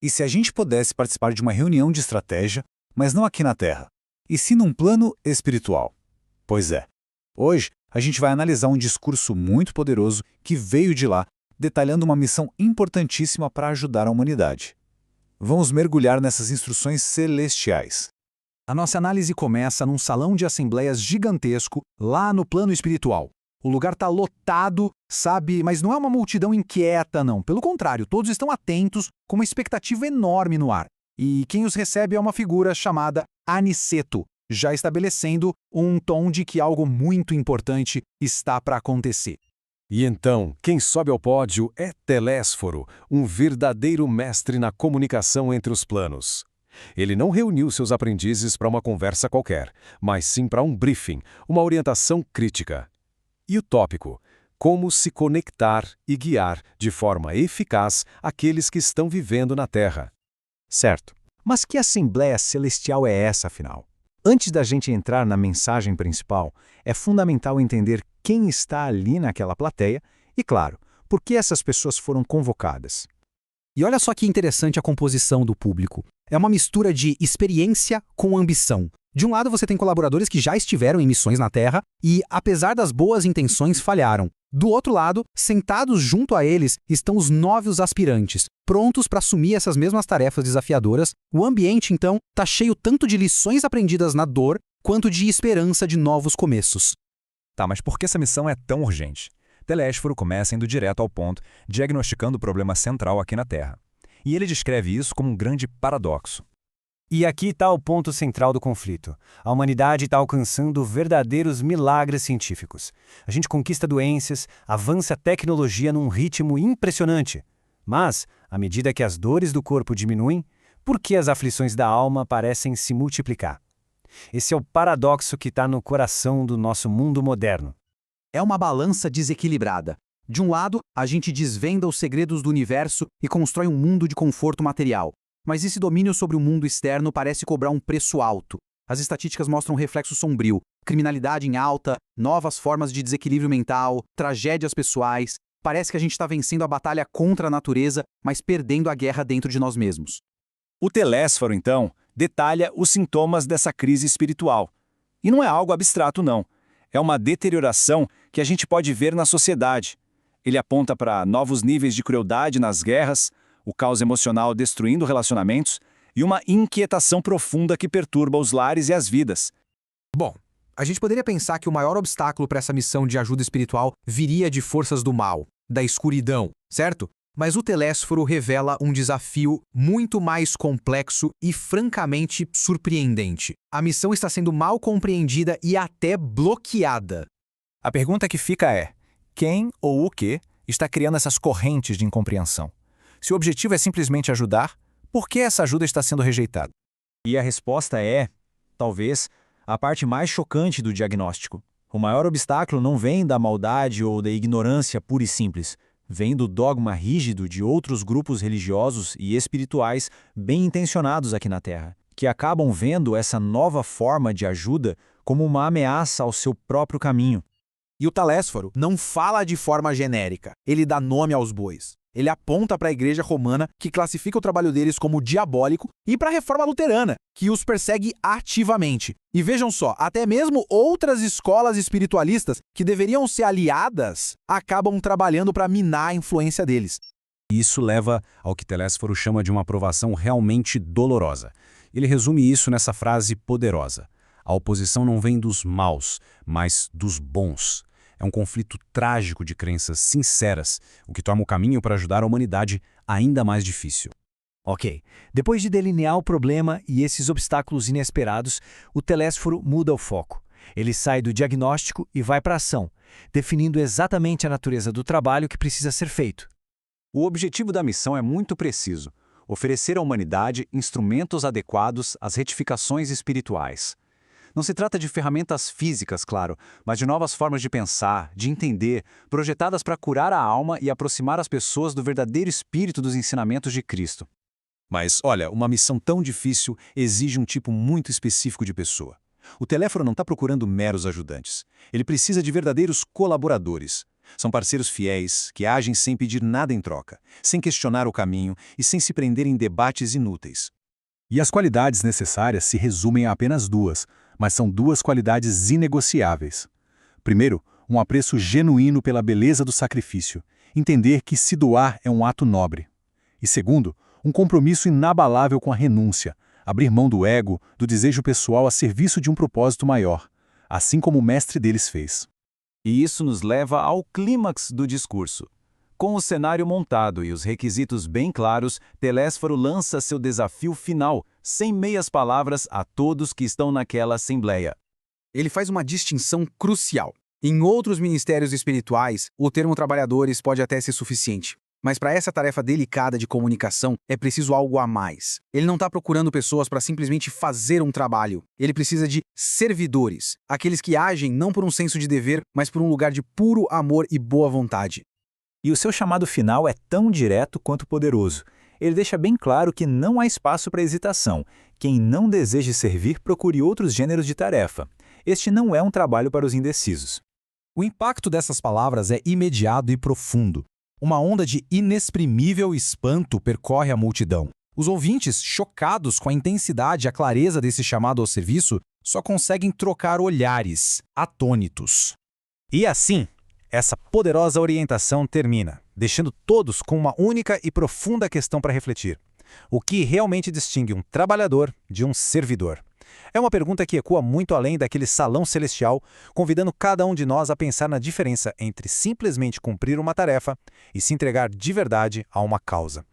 E se a gente pudesse participar de uma reunião de estratégia, mas não aqui na Terra, e sim num plano espiritual? Pois é. Hoje, a gente vai analisar um discurso muito poderoso que veio de lá, detalhando uma missão importantíssima para ajudar a humanidade. Vamos mergulhar nessas instruções celestiais. A nossa análise começa num salão de assembleias gigantesco, lá no plano espiritual. O lugar está lotado, sabe, mas não é uma multidão inquieta, não. Pelo contrário, todos estão atentos, com uma expectativa enorme no ar. E quem os recebe é uma figura chamada Aniceto, já estabelecendo um tom de que algo muito importante está para acontecer. E então, quem sobe ao pódio é Telésforo, um verdadeiro mestre na comunicação entre os planos. Ele não reuniu seus aprendizes para uma conversa qualquer, mas sim para um briefing, uma orientação crítica. E o tópico: como se conectar e guiar de forma eficaz aqueles que estão vivendo na Terra. Certo. Mas que assembleia celestial é essa, afinal? Antes da gente entrar na mensagem principal, é fundamental entender quem está ali naquela plateia e, claro, por que essas pessoas foram convocadas. E olha só que interessante a composição do público. É uma mistura de experiência com ambição. De um lado, você tem colaboradores que já estiveram em missões na Terra e, apesar das boas intenções, falharam. Do outro lado, sentados junto a eles, estão os novos aspirantes, prontos para assumir essas mesmas tarefas desafiadoras. O ambiente, então, está cheio tanto de lições aprendidas na dor, quanto de esperança de novos começos. Tá, mas por que essa missão é tão urgente? Telésforo começa indo direto ao ponto, diagnosticando o problema central aqui na Terra. E ele descreve isso como um grande paradoxo. E aqui está o ponto central do conflito. A humanidade está alcançando verdadeiros milagres científicos. A gente conquista doenças, avança a tecnologia num ritmo impressionante. Mas, à medida que as dores do corpo diminuem, por que as aflições da alma parecem se multiplicar? Esse é o paradoxo que está no coração do nosso mundo moderno. É uma balança desequilibrada. De um lado, a gente desvenda os segredos do universo e constrói um mundo de conforto material. Mas esse domínio sobre o mundo externo parece cobrar um preço alto. As estatísticas mostram um reflexo sombrio, criminalidade em alta, novas formas de desequilíbrio mental, tragédias pessoais. Parece que a gente está vencendo a batalha contra a natureza, mas perdendo a guerra dentro de nós mesmos. O Telésforo, então, detalha os sintomas dessa crise espiritual. E não é algo abstrato, não. É uma deterioração que a gente pode ver na sociedade. Ele aponta para novos níveis de crueldade nas guerras, o caos emocional destruindo relacionamentos e uma inquietação profunda que perturba os lares e as vidas. Bom, a gente poderia pensar que o maior obstáculo para essa missão de ajuda espiritual viria de forças do mal, da escuridão, certo? Mas o Telésforo revela um desafio muito mais complexo e francamente surpreendente. A missão está sendo mal compreendida e até bloqueada. A pergunta que fica é: quem ou o que está criando essas correntes de incompreensão? Se o objetivo é simplesmente ajudar, por que essa ajuda está sendo rejeitada? E a resposta é, talvez, a parte mais chocante do diagnóstico. O maior obstáculo não vem da maldade ou da ignorância pura e simples. Vem do dogma rígido de outros grupos religiosos e espirituais bem intencionados aqui na Terra, que acabam vendo essa nova forma de ajuda como uma ameaça ao seu próprio caminho. E o Telésforo não fala de forma genérica, ele dá nome aos bois. Ele aponta para a Igreja Romana, que classifica o trabalho deles como diabólico, e para a Reforma Luterana, que os persegue ativamente. E vejam só, até mesmo outras escolas espiritualistas que deveriam ser aliadas, acabam trabalhando para minar a influência deles. Isso leva ao que Telésforo chama de uma provação realmente dolorosa. Ele resume isso nessa frase poderosa: a oposição não vem dos maus, mas dos bons. É um conflito trágico de crenças sinceras, o que torna o caminho para ajudar a humanidade ainda mais difícil. Ok, depois de delinear o problema e esses obstáculos inesperados, o Telésforo muda o foco. Ele sai do diagnóstico e vai para a ação, definindo exatamente a natureza do trabalho que precisa ser feito. O objetivo da missão é muito preciso: oferecer à humanidade instrumentos adequados às retificações espirituais. Não se trata de ferramentas físicas, claro, mas de novas formas de pensar, de entender, projetadas para curar a alma e aproximar as pessoas do verdadeiro espírito dos ensinamentos de Cristo. Mas, olha, uma missão tão difícil exige um tipo muito específico de pessoa. O Telésforo não está procurando meros ajudantes. Ele precisa de verdadeiros colaboradores. São parceiros fiéis, que agem sem pedir nada em troca, sem questionar o caminho e sem se prender em debates inúteis. E as qualidades necessárias se resumem a apenas duas, mas são duas qualidades inegociáveis. Primeiro, um apreço genuíno pela beleza do sacrifício, entender que se doar é um ato nobre. E segundo, um compromisso inabalável com a renúncia, abrir mão do ego, do desejo pessoal a serviço de um propósito maior, assim como o mestre deles fez. E isso nos leva ao clímax do discurso. Com o cenário montado e os requisitos bem claros, Telésforo lança seu desafio final, sem meias palavras, a todos que estão naquela assembleia. Ele faz uma distinção crucial. Em outros ministérios espirituais, o termo trabalhadores pode até ser suficiente. Mas para essa tarefa delicada de comunicação, é preciso algo a mais. Ele não está procurando pessoas para simplesmente fazer um trabalho. Ele precisa de servidores, aqueles que agem não por um senso de dever, mas por um lugar de puro amor e boa vontade. E o seu chamado final é tão direto quanto poderoso. Ele deixa bem claro que não há espaço para hesitação. Quem não deseja servir, procure outros gêneros de tarefa. Este não é um trabalho para os indecisos. O impacto dessas palavras é imediato e profundo. Uma onda de inexprimível espanto percorre a multidão. Os ouvintes, chocados com a intensidade e a clareza desse chamado ao serviço, só conseguem trocar olhares, atônitos. E assim, essa poderosa orientação termina, deixando todos com uma única e profunda questão para refletir. O que realmente distingue um trabalhador de um servidor? É uma pergunta que ecoa muito além daquele salão celestial, convidando cada um de nós a pensar na diferença entre simplesmente cumprir uma tarefa e se entregar de verdade a uma causa.